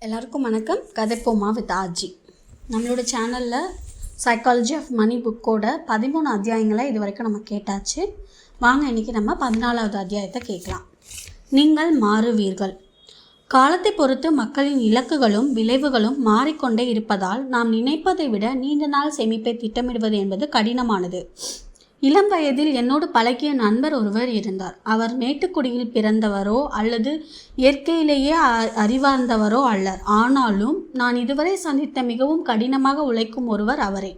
எல்லாருக்கும் வணக்கம். கதைப்போமா வித் ஆஜி. நம்மளோட சேனலில் சைக்காலஜி ஆஃப் மணி புக்கோட 13 அத்தியாயங்களை இது வரைக்கும் நம்ம கேட்டாச்சு. வாங்க இன்றைக்கி நம்ம 14வது அத்தியாயத்தை கேட்கலாம். நீங்கள் மாறுவீர்கள். காலத்தை பொறுத்து மக்களின் இலக்குகளும் விளைவுகளும் மாறிக்கொண்டே இருப்பதால் நாம் நினைப்பதை விட நீண்ட நாள் சேமிப்பை திட்டமிடுவது என்பது கடினமானது. இளம் வயதில் என்னோடு பழகிய நண்பர் ஒருவர் இருந்தார். அவர் மேட்டுக்குடியில் பிறந்தவரோ அல்லது இயற்கையிலேயே அறிவார்ந்தவரோ அல்லர். ஆனாலும் நான் இதுவரை சந்தித்த மிகவும் கடினமாக உழைக்கும் ஒருவர் அவரே.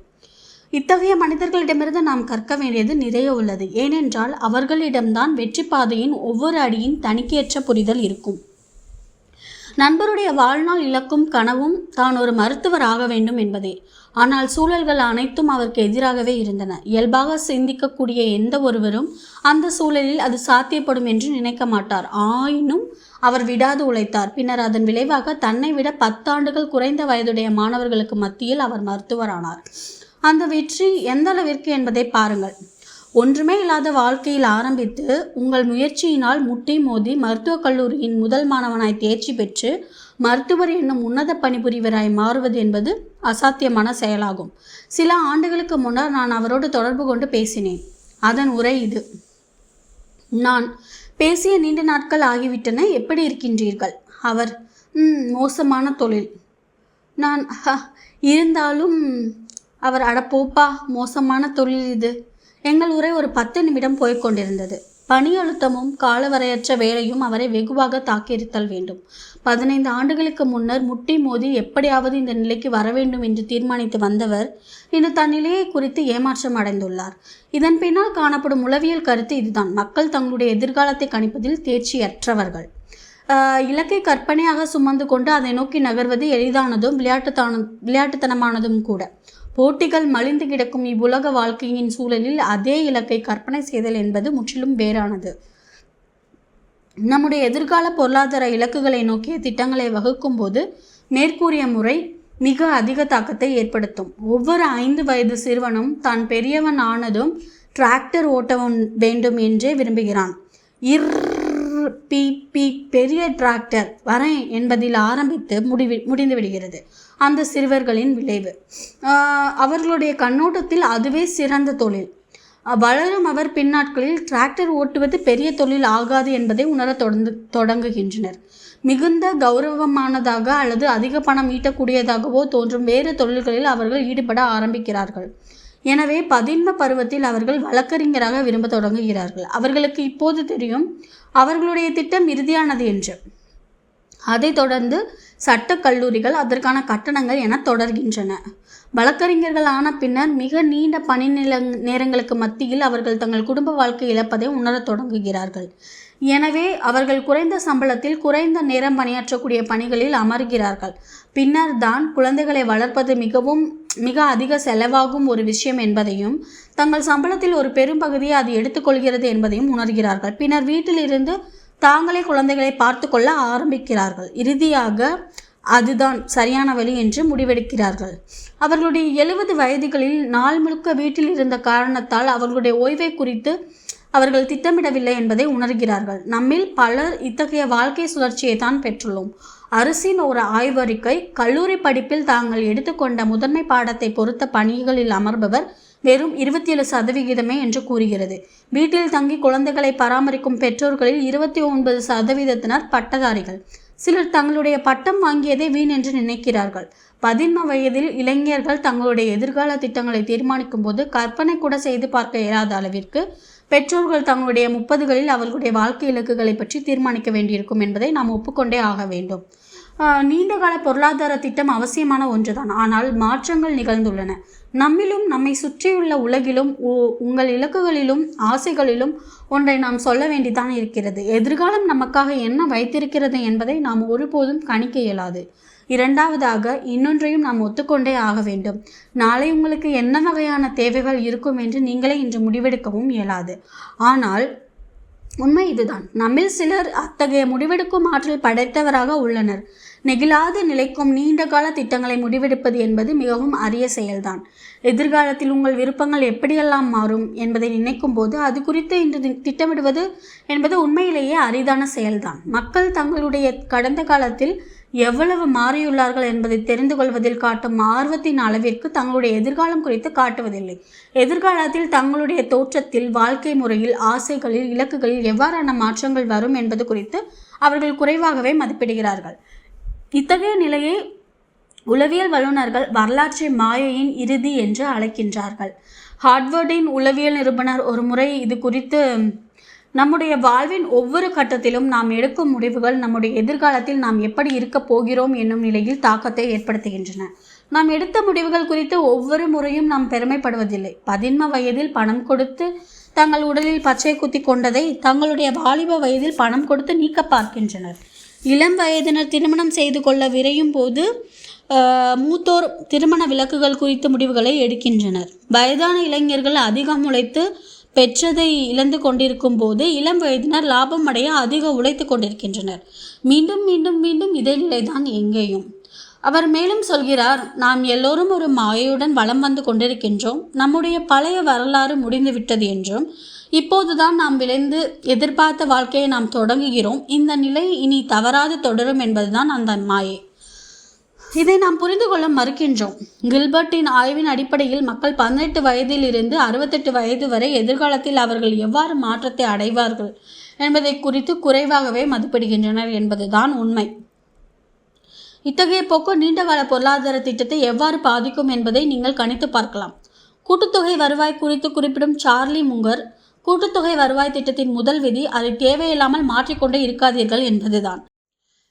இத்தகைய மனிதர்களிடமிருந்து நாம் கற்க வேண்டியது நிறைய உள்ளது. ஏனென்றால் அவர்களிடம்தான் வெற்றி பாதையின் ஒவ்வொரு அடியின் தணிக்கையற்ற புரிதல் இருக்கும். நண்பருடைய வாழ்நாள் இலக்கும் கனவும் தான் ஒரு மருத்துவர் ஆக வேண்டும் என்பதே. ஆனால் சூழல்கள் அனைத்தும் அவருக்கு எதிராகவே இருந்தன. இயல்பாக சிந்திக்கக்கூடிய எந்த ஒருவரும் அந்த சூழலில் அது சாத்தியப்படும் என்று நினைக்க மாட்டார். ஆயினும் அவர் விடாது உழைத்தார். பின்னர் அதன் விளைவாக தன்னை விட 10 ஆண்டுகள் குறைந்த வயதுடைய மாணவர்களுக்கு மத்தியில் அவர் மருத்துவரானார். அந்த வெற்றி எந்த அளவிற்கு என்பதை பாருங்கள். ஒன்றுமே இல்லாத வாழ்க்கையில் ஆரம்பித்து உங்கள் முயற்சியினால் முட்டி மோதி மருத்துவக் கல்லூரியின் முதல் மாணவனாய் தேர்ச்சி பெற்று மருத்துவர் என்னும் உன்னத பணிபுரிவராய் மாறுவது என்பது அசாத்தியமான செயலாகும். சில ஆண்டுகளுக்கு முன்னர் நான் அவரோடு தொடர்பு கொண்டு பேசினேன். அதன் உரை இது: நான் பேசிய நீண்ட நாட்கள் ஆகிவிட்டன, எப்படி இருக்கின்றீர்கள்? அவர்: மோசமான தொழில். நான் இருந்தாலும். அவர்: அடப்போப்பா, மோசமான தொழில் இது. எங்கள் உரை ஒரு 10 நிமிடம் போய்கொண்டிருந்தது. பணி அழுத்தமும் காலவரையற்ற வேலையும் அவரை வெகுவாக தாக்கியிருத்தல் வேண்டும். 15 ஆண்டுகளுக்கு முன்னர் முட்டி மோதி எப்படியாவது இந்த நிலைக்கு வர வேண்டும் என்று தீர்மானித்து வந்தவர் இன்று தன் நிலையை குறித்து ஏமாற்றம் அடைந்துள்ளார். இதன் பின்னால் காணப்படும் உளவியல் கருத்து இதுதான்: மக்கள் தங்களுடைய எதிர்காலத்தை கணிப்பதில் தேர்ச்சியற்றவர்கள். இலக்கை கற்பனையாக சுமந்து கொண்டு அதை நோக்கி நகர்வது எளிதானதும் விளையாட்டுத்தனமானதும் கூட. போட்டிகள் மலிந்து கிடக்கும் இவ்வுலக வாழ்க்கையின் சூழலில் அதே இலக்கை கற்பனை செய்தல் என்பது முற்றிலும் வேறானது. நம்முடைய எதிர்கால பொருளாதார இலக்குகளை நோக்கிய திட்டங்களை வகுக்கும் போது மேற்கூறிய முறை மிக அதிக தாக்கத்தை ஏற்படுத்தும். ஒவ்வொரு 5 வயது சிறுவனும் தான் பெரியவன் ஆனதும் டிராக்டர் ஓட்ட வேண்டும் என்றே விரும்புகிறான். பெரிய டிராக்டர் வரேன் என்பதில் ஆரம்பித்து முடிந்து விடுகிறது அந்த சிறுவர்களின் விளைவு. அவர்களுடைய கண்ணோட்டத்தில் அதுவே சிறந்த தொழில். வளரும் அவர் பின்னாட்களில் டிராக்டர் ஓட்டுவது பெரிய தொழில் ஆகாது என்பதை உணர தொடங்குகின்றனர். மிகுந்த கௌரவமானதாக அல்லது அதிக பணம் ஈட்டக்கூடியதாகவோ தோன்றும் வேறு தொழில்களில் அவர்கள் ஈடுபட ஆரம்பிக்கிறார்கள். எனவே பதின்ம பருவத்தில் அவர்கள் வழக்கறிஞராக விரும்ப தொடங்குகிறார்கள். அவர்களுக்கு இப்போது தெரியும் அவர்களுடைய திட்டம் இறுதியானது என்று. அதைத் தொடர்ந்து சட்ட கல்லூரிகள், அதற்கான கட்டணங்கள் என தொடர்கின்றன. வழக்கறிஞர்கள் ஆன பின்னர் மிக நீண்ட பணி நேரங்களுக்கு மத்தியில் அவர்கள் தங்கள் குடும்ப வாழ்க்கை இழப்பதை உணரத் தொடங்குகிறார்கள். எனவே அவர்கள் குறைந்த சம்பளத்தில் குறைந்த நேரம் பணியாற்றக்கூடிய பணிகளில் அமர்கிறார்கள். பின்னர் தான் குழந்தைகளை வளர்ப்பது மிக அதிக செலவாகும் ஒரு விஷயம் என்பதையும் தங்கள் சம்பளத்தில் ஒரு பெரும் பகுதியை அது எடுத்துக்கொள்கிறது என்பதையும் உணர்கிறார்கள். பின்னர் வீட்டில் இருந்து தாங்களே குழந்தைகளை பார்த்து கொள்ள ஆரம்பிக்கிறார்கள். இறுதியாக அதுதான் சரியான வழி என்று முடிவெடுக்கிறார்கள். அவர்களுடைய 70 வயதுகளில் நாள் முழுக்க வீட்டில் இருந்த காரணத்தால் அவர்களுடைய ஓய்வை குறித்து அவர்கள் திட்டமிடவில்லை என்பதை உணர்கிறார்கள். நம்மில் பலர் இத்தகைய வாழ்க்கை சுழற்சியை தான் பெற்றுள்ளோம். அரசின் ஒரு ஆய்வறிக்கை கல்லூரி படிப்பில் தாங்கள் எடுத்துக்கொண்ட முதன்மை பாடத்தை பொறுத்த பணிகளில் அமர்பவர் வெறும் 27% என்று கூறுகிறது. வீட்டில் தங்கி குழந்தைகளை பராமரிக்கும் பெற்றோர்களில் 29% பட்டதாரிகள். சிலர் தங்களுடைய பட்டம் வாங்கியதை வீண் என்று நினைக்கிறார்கள். 15 வயதில் இளைஞர்கள் தங்களுடைய எதிர்கால திட்டங்களை தீர்மானிக்கும் போது கற்பனை கூட செய்து பார்க்க இயலாத அளவிற்கு பெற்றோர்கள் தங்களுடைய 30களில் அவர்களுடைய வாழ்க்கை இலக்குகளை பற்றி தீர்மானிக்க வேண்டியிருக்கும் என்பதை நாம் ஒப்புக்கொண்டே ஆக வேண்டும். நீண்டகால பொருளாதார திட்டம் அவசியமான ஒன்றுதான். ஆனால் மாற்றங்கள் நிகழ்ந்துள்ளன. நம்மிலும் நம்மை சுற்றியுள்ள உலகிலும் உங்கள் இலக்குகளிலும் ஆசைகளிலும் ஒன்றை நாம் சொல்ல வேண்டிதான் இருக்கிறது. எதிர்காலம் நமக்காக என்ன வைத்திருக்கிறது என்பதை நாம் ஒருபோதும் கணிக்க இயலாது. இரண்டாவதாக இன்னொன்றையும் நாம் ஒத்துக்கொண்டே ஆக வேண்டும். நாளை உங்களுக்கு என்ன வகையான தேவைகள் இருக்கும் என்று நீங்களே இன்று முடிவெடுக்கவும் இயலாது. ஆனால் உண்மை இதுதான்: நம்மில் சிலர் அத்தகைய முடிவெடுக்கும் ஆற்றல் படைத்தவராக உள்ளனர். நெகிழாது நிலைக்கும் நீண்டகால திட்டங்களை முடிவெடுப்பது என்பது மிகவும் அரிய செயல்தான். எதிர்காலத்தில் உங்கள் விருப்பங்கள் எப்படியெல்லாம் மாறும் என்பதை நினைக்கும் போது அது குறித்து இன்று திட்டமிடுவது என்பது உண்மையிலேயே அரிதான செயல்தான். மக்கள் தங்களுடைய கடந்த காலத்தில் எவ்வளவு மாறியுள்ளார்கள் என்பதை தெரிந்து கொள்வதில் காட்டும் ஆர்வத்தின் அளவிற்கு தங்களுடைய எதிர்காலம் குறித்து காட்டுவதில்லை. எதிர்காலத்தில் தங்களுடைய தோற்றத்தில், வாழ்க்கை முறையில், ஆசைகளில், இலக்குகளில் எவ்வாறான மாற்றங்கள் வரும் என்பது குறித்து அவர்கள் குறைவாகவே மதிப்பிடுகிறார்கள். இத்தகைய நிலையை உளவியல் வல்லுநர்கள் வரலாற்று மாயையின் இறுதி என்று அழைக்கின்றார்கள். ஹார்வர்டின் உளவியல் நிறுவனர் ஒரு முறை இது குறித்து, நம்முடைய வாழ்வின் ஒவ்வொரு கட்டத்திலும் நாம் எடுக்கும் முடிவுகள் நம்முடைய எதிர்காலத்தில் நாம் எப்படி இருக்கப் போகிறோம் என்னும் நிலையில் தாக்கத்தை ஏற்படுத்துகின்றன. நாம் எடுத்த முடிவுகள் குறித்து ஒவ்வொரு முறையும் நாம் பெருமைப்படுவதில்லை. 13 வயதில் பணம் கொடுத்து தங்கள் உடலில் பச்சை குத்தி கொண்டதை தங்களுடைய வாலிப வயதில் பணம் கொடுத்து நீக்க பார்க்கின்றனர். இளம் வயதினர் திருமணம் செய்து கொள்ள விரையும் போது மூத்தோர் திருமண விலக்குகள் குறித்த முடிவுகளை எடுக்கின்றனர். வயதான இளைஞர்கள் அதிகம் உழைத்து பெற்றதை இழந்து கொண்டிருக்கும் போது இளம் வயதினர் லாபம் அடைய அதிக உழைத்து கொண்டிருக்கின்றனர். மீண்டும் மீண்டும் மீண்டும் இதே நிலைதான் எங்கேயும். அவர் மேலும் சொல்கிறார், நாம் எல்லோரும் ஒரு மாயையுடன் வலம் வந்து கொண்டிருக்கின்றோம். நம்முடைய பழைய வரலாறு முடிந்துவிட்டது என்றும், இப்போதுதான் நாம் விளைந்து எதிர்பார்த்த வாழ்க்கையை நாம் தொடங்குகிறோம். இந்த நிலை இனி தவறாது தொடரும் என்பதுதான் அந்த மாயை. இதை நாம் புரிந்து கொள்ள மறுக்கின்றோம். கில்பர்ட்டின் ஆய்வின் அடிப்படையில் மக்கள் 18 வயதில் இருந்து 68 வயது வரை எதிர்காலத்தில் அவர்கள் எவ்வாறு மாற்றத்தை அடைவார்கள் என்பதை குறித்து குறைவாகவே மதிப்பிடுகின்றனர் என்பதுதான் உண்மை. இத்தகைய போக்கு நீண்டகால பொருளாதார திட்டத்தை எவ்வாறு பாதிக்கும் என்பதை நீங்கள் கணித்து பார்க்கலாம். கூட்டுத்தொகை வருவாய் குறித்து குறிப்பிடும் சார்லி முங்கர், கூட்டுத்தொகை வருவாய் திட்டத்தின் முதல் விதி அதை தேவையில்லாமல் மாற்றிக்கொண்டே இருக்காதீர்கள் என்பதுதான்.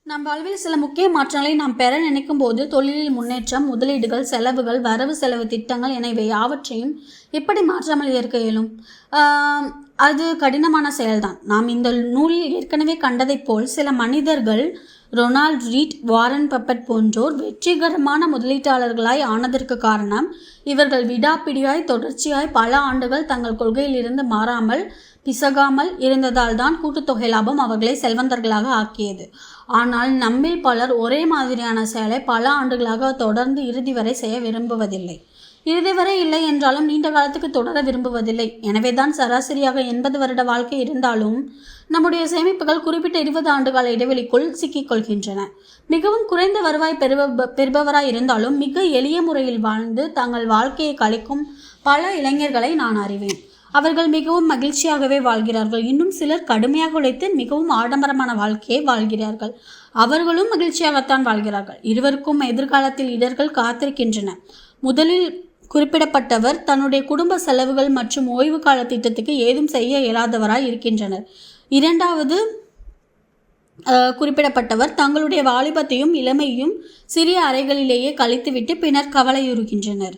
நம் வாழ்வில் சில முக்கிய மாற்றங்களை நாம் பெற நினைக்கும் போது தொழிலில் முன்னேற்றம், முதலீடுகள், செலவுகள், வரவு செலவு திட்டங்கள் என இவை யாவற்றையும் எப்படி மாற்றாமல் இருக்க இயலும்? அது கடினமான செயல்தான். நாம் இந்த நூலில் ஏற்கனவே கண்டதைப் போல் சில மனிதர்கள், ரொனால்ட் ரீட், வாரன் பஃபெட் போன்றோர் வெற்றிகரமான முதலீட்டாளர்களாய் ஆனதற்கு காரணம் இவர்கள் விடாப்பிடியாய் தொடர்ச்சியாய் பல ஆண்டுகள் தங்கள் கொள்கையிலிருந்து மாறாமல் பிசகாமல் இருந்ததால் தான் கூட்டுத்தொகை லாபம் அவர்களை செல்வந்தர்களாக ஆக்கியது. ஆனால் நம்மில் பலர் ஒரே மாதிரியான செயலை பல ஆண்டுகளாக தொடர்ந்து இறுதி வரை செய்ய விரும்புவதில்லை. இறுதி வரை இல்லை என்றாலும் நீண்ட காலத்துக்கு தொடர விரும்புவதில்லை. எனவேதான் சராசரியாக 80 வருட வாழ்க்கை இருந்தாலும் நம்முடைய சேமிப்புகள் குறிப்பிட்ட 20 ஆண்டுகால இடைவெளிக்குள் சிக்கிக்கொள்கின்றன. மிகவும் குறைந்த வருவாய் பெறுபவராய் இருந்தாலும் மிக எளிய முறையில் வாழ்ந்து தங்கள் வாழ்க்கையை கழிக்கும் பல இளைஞர்களை நான் அறிவேன். அவர்கள் மிகவும் மகிழ்ச்சியாகவே வாழ்கிறார்கள். இன்னும் சிலர் கடுமையாக உழைத்து மிகவும் ஆடம்பரமான வாழ்க்கையை வாழ்கிறார்கள். அவர்களும் மகிழ்ச்சியாகத்தான் வாழ்கிறார்கள். இருவருக்கும் எதிர்காலத்தில் இடர்கள் காத்திருக்கின்றன. முதலில் குறிப்பிடப்பட்டவர் தன்னுடைய குடும்ப செலவுகள் மற்றும் ஓய்வு கால திட்டத்துக்கு ஏதும் செய்ய இயலாதவராய் இருக்கின்றனர். இரண்டாவது குறிப்பிடப்பட்டவர் தங்களுடைய வாலிபத்தையும் இளமையையும் சிறிய அறைகளிலேயே கழித்துவிட்டு பின்னர் கவலையுறுகின்றனர்.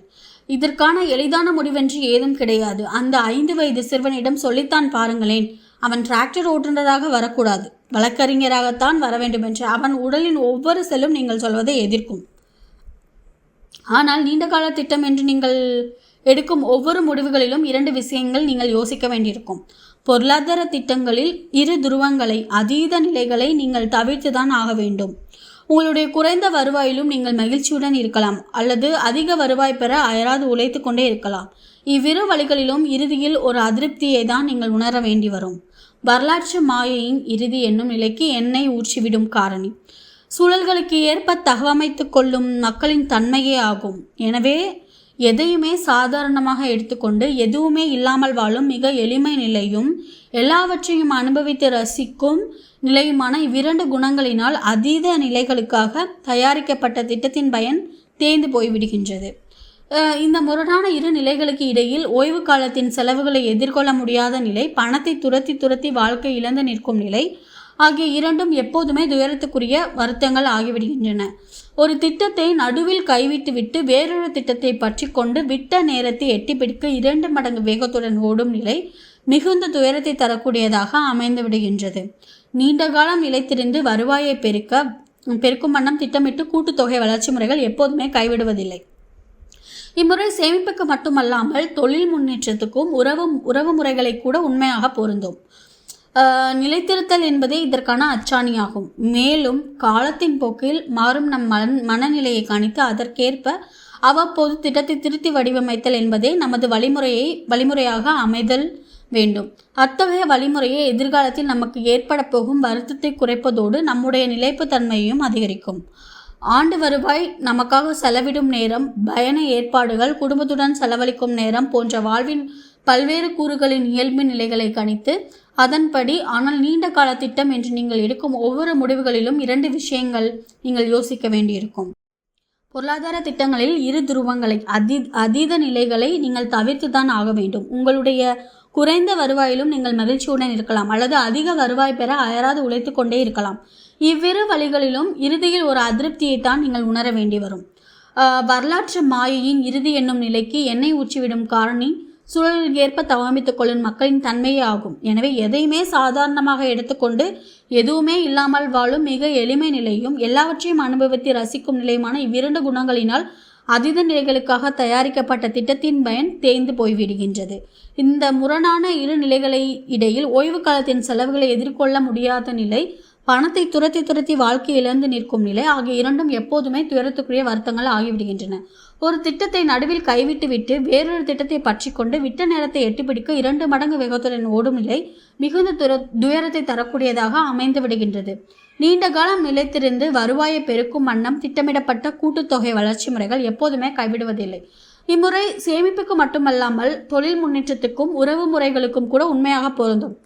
இதற்கான எளிதான முடிவென்று ஏதும் கிடையாது. அந்த 5 வயது சிறுவனிடம் சொல்லித்தான் பாருங்களேன். அவன் டிராக்டர் ஓட்டுநராக வரக்கூடாது, வழக்கறிஞராகத்தான் வர வேண்டும் என்று. அவன் உடலின் ஒவ்வொரு செல்லும் நீங்கள் சொல்வதை எதிர்க்கும். ஆனால் நீண்டகால திட்டம் என்று நீங்கள் எடுக்கும் ஒவ்வொரு முடிவுகளிலும் 2 விஷயங்கள் நீங்கள் யோசிக்க வேண்டியிருக்கும். பொருளாதார திட்டங்களில் 2 துருவங்களை, அதீத நிலைகளை நீங்கள் தவிர்த்துதான் ஆக வேண்டும். உங்களுடைய குறைந்த வருவாயிலும் நீங்கள் மகிழ்ச்சியுடன் இருக்கலாம், அல்லது அதிக வருவாய் பெற அயராது உழைத்து கொண்டே இருக்கலாம். இவ்விரு வழிகளிலும் இறுதியில் ஒரு அதிருப்தியை தான் நீங்கள் உணர வேண்டி வரும். வரலாற்று மாயையின் இறுதி என்னும் நிலைக்கு எண்ணெய் ஊற்றிவிடும் காரணி சூழல்களுக்கு ஏற்ப தகவமைத்து கொள்ளும் மக்களின் தன்மையே ஆகும். எனவே எதையுமே சாதாரணமாக எடுத்துக்கொண்டு எதுவுமே இல்லாமல் வாழும் மிக எளிமை நிலையும் எல்லாவற்றையும் அனுபவித்து ரசிக்கும் நிலையுமான இவ்விரண்டு குணங்களினால் அதீத நிலைகளுக்காக தயாரிக்கப்பட்ட திட்டத்தின் பயன் தேய்ந்து போய்விடுகின்றது. இந்த முரணான 2 நிலைகளுக்கு இடையில் ஓய்வு காலத்தின் செலவுகளை எதிர்கொள்ள முடியாத நிலை, பணத்தை துரத்தி துரத்தி வாழ்க்கை இழந்து நிற்கும் நிலை ஆகிய இரண்டும் எப்போதுமே துயரத்துக்குரிய வருத்தங்கள் ஆகிவிடுகின்றன. ஒரு திட்டத்தை நடுவில் கைவிட்டுவிட்டு வேறொரு திட்டத்தை பற்றி கொண்டு விட்ட நேரத்தை எட்டி பிடிக்க 2 மடங்கு வேகத்துடன் ஓடும் நிலை மிகுந்த துயரத்தை தரக்கூடியதாக அமைந்து விடுகின்றது. நீண்ட காலம் நிலைத்திருந்து வருவாயை பெருக்கும் வண்ணம் திட்டமிட்டு கூட்டுத்தொகை வளர்ச்சி முறைகள் எப்போதுமே கைவிடுவதில்லை. இம்முறை சேமிப்புக்கு மட்டுமல்லாமல் தொழில் முன்னேற்றத்துக்கும் உறவு முறைகளை கூட உண்மையாக பொருந்தும். நிலைத்திருத்தல் என்பதே இதற்கான அச்சாணியாகும். மேலும் காலத்தின் போக்கில் மாறும் நம் மனநிலையை கணித்து அதற்கேற்ப அவ்வப்போது திட்டத்தை திருத்தி வடிவமைத்தல் என்பதே நமது வழிமுறையாக அமைதல் வேண்டும். அத்தகைய வழிமுறையை எதிர்காலத்தில் நமக்கு ஏற்பட போகும் வருத்தத்தை குறைப்பதோடு நம்முடைய நிலைப்புத்தன்மையையும் அதிகரிக்கும். ஆண்டு வருவாய், நமக்காக செலவிடும் நேரம், பயண ஏற்பாடுகள், குடும்பத்துடன் செலவழிக்கும் நேரம் போன்ற வாழ்வின் பல்வேறு கூறுகளின் இயல்பு நிலைகளை கணித்து அதன்படி ஆனால் நீண்ட கால திட்டம் என்று நீங்கள் எடுக்கும் ஒவ்வொரு முடிவுகளிலும் 2 விஷயங்கள் நீங்கள் யோசிக்க வேண்டியிருக்கும். பொருளாதார திட்டங்களில் இரு துருவங்களை, அதீத நிலைகளை நீங்கள் தவிர்த்து தான் ஆக வேண்டும். உங்களுடைய குறைந்த வருவாயிலும் நீங்கள் மகிழ்ச்சியுடன் இருக்கலாம், அல்லது அதிக வருவாய் பெற அயராது உழைத்து கொண்டே இருக்கலாம். இவ்விரு வழிகளிலும் இறுதியில் ஒரு அதிருப்தியைத்தான் நீங்கள் உணர வேண்டி வரும். வரலாற்று மாயையின் இறுதி என்னும் நிலைக்கு எண்ணெய் ஊற்றிவிடும் காரணி சூழலுக்கு ஏற்ப தவமித்துக் கொள்ளும் மக்களின் தன்மையே ஆகும். எனவே எதையுமே சாதாரணமாக எடுத்துக்கொண்டு எதுவுமே இல்லாமல் வாழும் மிக எளிமை நிலையும் எல்லாவற்றையும் அனுபவித்து ரசிக்கும் நிலையுமான இவ்விரண்டு குணங்களினால் அதீத நிலைகளுக்காக தயாரிக்கப்பட்ட திட்டத்தின் பயன் தேய்ந்து போய்விடுகின்றது. இந்த முரணான இரு நிலைகளை இடையில் ஓய்வு காலத்தின் செலவுகளை எதிர்கொள்ள முடியாத நிலை, பணத்தை துரத்தி வாழ்க்கை இழந்து நிற்கும் நிலை ஆகிய இரண்டும் எப்போதுமே துயரத்துக்குரிய வருத்தங்கள் ஆகிவிடுகின்றன. ஒரு திட்டத்தை நடுவில் கைவிட்டு விட்டு வேறொரு திட்டத்தை பற்றி கொண்டு விட்ட நேரத்தை எட்டிப்பிடிக்க 2 மடங்கு வேகத்துடன் ஓடும் நிலை மிகுந்த துயரத்தை தரக்கூடியதாக அமைந்து விடுகின்றது. நீண்ட காலம் நிலைத்திருந்து வருவாயை பெருக்கும் வண்ணம் திட்டமிடப்பட்ட கூட்டுத்தொகை வளர்ச்சி முறைகள் எப்போதுமே கைவிடுவதில்லை. இம்முறை சேமிப்புக்கு மட்டுமல்லாமல் தொழில் முன்னேற்றத்துக்கும் உறவு முறைகளுக்கும் கூட உண்மையாக பொருந்தும்.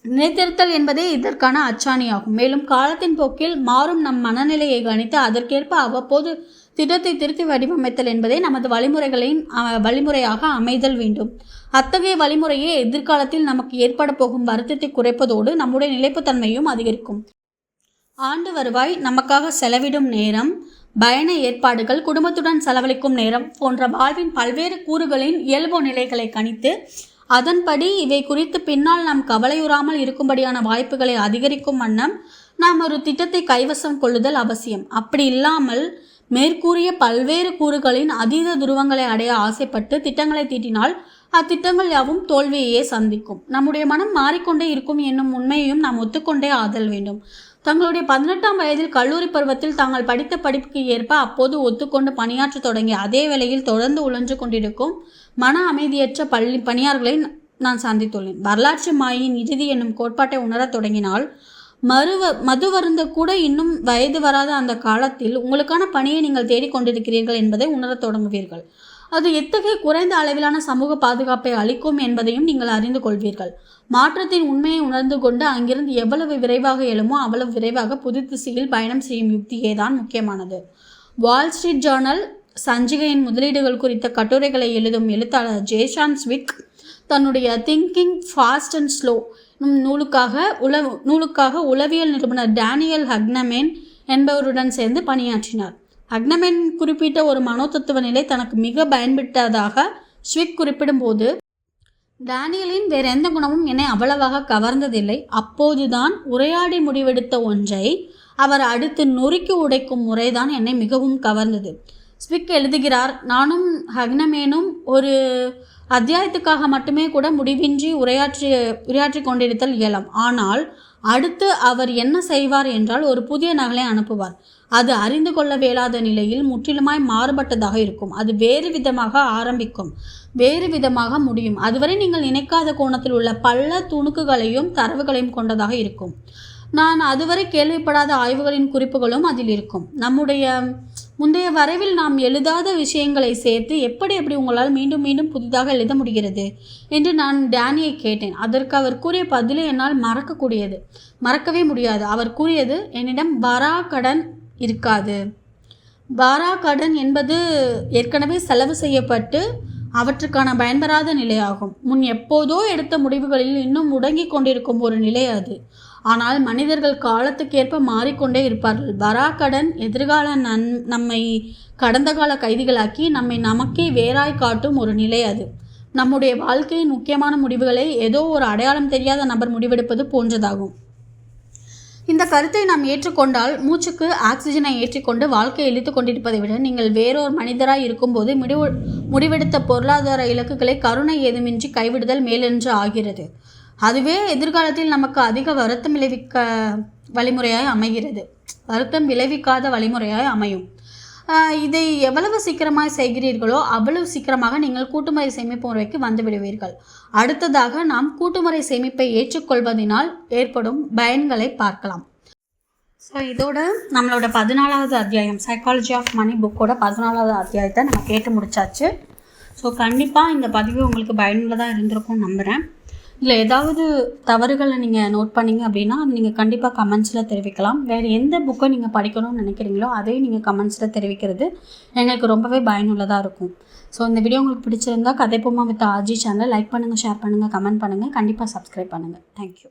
நிலைத்திருத்தல் என்பதே இதற்கான அச்சாணியாகும். மேலும் காலத்தின் போக்கில் மாறும் நம் மனநிலையை கணித்து அதற்கேற்ப அவ்வப்போது திட்டத்தை திருத்தி வடிவமைத்தல் என்பதே நமது வழிமுறையாக அமைதல் வேண்டும். அத்தகைய வழிமுறையே எதிர்காலத்தில் நமக்கு ஏற்பட போகும் வருத்தத்தை குறைப்பதோடு நம்முடைய நிலைப்புத்தன்மையும் அதிகரிக்கும். ஆண்டு வருவாய், நமக்காக செலவிடும் நேரம், பயண ஏற்பாடுகள், குடும்பத்துடன் செலவழிக்கும் நேரம் போன்ற வாழ்வின் பல்வேறு கூறுகளின் இயல்பு நிலைகளை கணித்து அதன்படி இவை குறித்து பின்னால் நாம் கவலையுறாமல் இருக்கும்படியான வாய்ப்புகளை அதிகரிக்கும் வண்ணம் நாம் ஒரு திட்டத்தை கைவசம் கொள்ளுதல் அவசியம். அப்படி இல்லாமல் மேற்கூறிய பல்வேறு கூறுகளின் அதீத துருவங்களை அடைய ஆசைப்பட்டு திட்டங்களை தீட்டினால் அத்திட்டங்கள் யாவும் தோல்வியையே சந்திக்கும். நம்முடைய மனம் மாறிக்கொண்டே இருக்கும் என்னும் உண்மையையும் நாம் ஒத்துக்கொண்டே ஆதல் வேண்டும். தங்களுடைய 18ஆம் வயதில் கல்லூரி பருவத்தில் தாங்கள் படித்த படிப்புக்கு ஏற்ப அப்போது ஒத்துக்கொண்டு பணியாற்ற தொடங்கிய அதே வேளையில் தொடர்ந்து உழன்று கொண்டிருக்கும் மன அமைதியற்ற பணியாளர்களை நான் சந்தித்துள்ளேன். வரலாற்று மாயின் இறுதி என்னும் கோட்பாட்டை உணரத் தொடங்கினால் மது வருந்த கூட இன்னும் வயது வராத அந்த காலத்தில் உங்களுக்கான பணியை நீங்கள் தேடிக்கொண்டிருக்கிறீர்கள் என்பதை உணரத் தொடங்குவீர்கள். அது எத்தகைய குறைந்த அளவிலான சமூக பாதுகாப்பை அளிக்கும் என்பதையும் நீங்கள் அறிந்து கொள்வீர்கள். மாற்றத்தின் உண்மையை உணர்ந்து கொண்டு அங்கிருந்து எவ்வளவு விரைவாக எழுமோ அவ்வளவு விரைவாக புது திசையில் பயணம் செய்யும் யுக்தியே தான் முக்கியமானது. வால் ஸ்ட்ரீட் ஜேர்னல் சஞ்சிகையின் முதலீடுகள் குறித்த கட்டுரைகளை எழுதும் எழுத்தாளர் ஜேசான் ஸ்விக் தன்னுடைய திங்கிங் ஃபாஸ்ட் அண்ட் ஸ்லோ நூலுக்காக உளவியல் நிறுவனர் டேனியல் ஹக்னமேன் என்பவருடன் சேர்ந்து பணியாற்றினார். ஹக்னமேன் குறிப்பிட்ட ஒரு மனோதத்துவ நிலை தனக்கு மிக பயன்பட்டதாக ஸ்விக் குறிப்பிடும்போது, டேனியலின் வேற எந்த குணமும் என்னை அவ்வளவாக கவர்ந்ததில்லை. அப்போதுதான் உரையாடி முடிவெடுத்த ஒன்றை அவர் அடுத்து நொறுக்கி உடைக்கும் முறைதான் என்னை மிகவும் கவர்ந்தது. ஸ்விக் எழுதுகிறார், நானும் ஹக்னமேனும் ஒரு அத்தியாயத்துக்காக மட்டுமே கூட முடிவின்றி உரையாற்றி கொண்டிருத்தல் இயலாம். ஆனால் அடுத்து அவர் என்ன செய்வார் என்றால் ஒரு புதிய நகலை அனுப்புவார். அது அறிந்து கொள்ள இயலாத நிலையில் முற்றிலுமாய் மாறுபட்டதாக இருக்கும். அது வேறு விதமாக ஆரம்பிக்கும், வேறு விதமாக முடியும். அதுவரை நீங்கள் நினைக்காத கோணத்தில் உள்ள பல துணுக்குகளையும் தரவுகளையும் கொண்டதாக இருக்கும். நான் அதுவரை கேள்விப்படாத ஆய்வுகளின் குறிப்புகளும் அதில் இருக்கும். நம்முடைய முந்தைய வரைவில் நாம் எழுதாத விஷயங்களை சேர்த்து எப்படி உங்களால் மீண்டும் மீண்டும் புதிதாக எழுத முடிகிறது என்று நான் டேனியை கேட்டேன். அதற்கு அவர் கூறிய பதிலை என்னால் மறக்கவே முடியாது. அவர் கூறியது, என்னிடம் வரா கடன் இருக்காது. வரா கடன் என்பது ஏற்கனவே செலவு செய்யப்பட்டு அவற்றுக்கான பயன்பெறாத நிலையாகும். முன் எப்போதோ எடுத்த முடிவுகளில் இன்னும் முடங்கி கொண்டிருக்கும் ஒரு நிலை அது. ஆனால் மனிதர்கள் காலத்துக்கேற்ப மாறிக்கொண்டே இருப்பார்கள். வரா கடன் எதிர்கால நம்மை கடந்த கால கைதிகளாக்கி நம்மை நமக்கே வேறாய் காட்டும் ஒரு நிலை அது. நம்முடைய வாழ்க்கையின் முக்கியமான முடிவுகளை ஏதோ ஒரு அடையாளம் தெரியாத நபர் முடிவெடுப்பது போன்றதாகும். இந்த கருத்தை நாம் ஏற்றுக்கொண்டால் மூச்சுக்கு ஆக்சிஜனை ஏற்றிக்கொண்டு வாழ்க்கையை இழுத்து கொண்டிருப்பதை விட நீங்கள் வேறொரு மனிதராய் இருக்கும்போது முடிவெடுத்த பொருளாதார இலக்குகளை கருணை ஏதுமின்றி கைவிடுதல் மேலென்று ஆகிறது. அதுவே எதிர்காலத்தில் நமக்கு அதிக வருத்தம் விளைவிக்காத வழிமுறையாய் அமையும். இதை எவ்வளவு சீக்கிரமாக செய்கிறீர்களோ அவ்வளவு சீக்கிரமாக நீங்கள் கூட்டுமுறை சேமிப்பு முறைக்கு வந்து விடுவீர்கள். அடுத்ததாக நாம் கூட்டுமுறை சேமிப்பை ஏற்றுக்கொள்வதனால் ஏற்படும் பயன்களை பார்க்கலாம். ஸோ இதோட நம்மளோட 14வது அத்தியாயம் சைக்காலஜி ஆஃப் மணி புக்கோட 14வது அத்தியாயத்தை நம்ம கேட்டு முடிச்சாச்சு. ஸோ கண்டிப்பாக இந்த பதிவு உங்களுக்கு பயனுள்ளதாக இருந்திருக்கும்னு நம்புகிறேன். இதில் ஏதாவது தவறுகளை நீங்கள் நோட் பண்ணிங்க அப்படின்னா அது நீங்கள் கண்டிப்பாக கமெண்ட்ஸில் தெரிவிக்கலாம். வேறு எந்த புக்கை நீங்கள் படிக்கணும்னு நினைக்கிறீங்களோ அதையும் நீங்கள் கமெண்ட்ஸில் தெரிவிக்கிறது எங்களுக்கு ரொம்பவே பயனுள்ளதாக இருக்கும். ஸோ இந்த வீடியோ உங்களுக்கு பிடிச்சிருந்தா கதைப்போமா வித் ஆர்ஜி சேனலை லைக் பண்ணுங்கள், ஷேர் பண்ணுங்கள், கமெண்ட் பண்ணுங்கள், கண்டிப்பாக சப்ஸ்கிரைப் பண்ணுங்கள். தேங்க்யூ.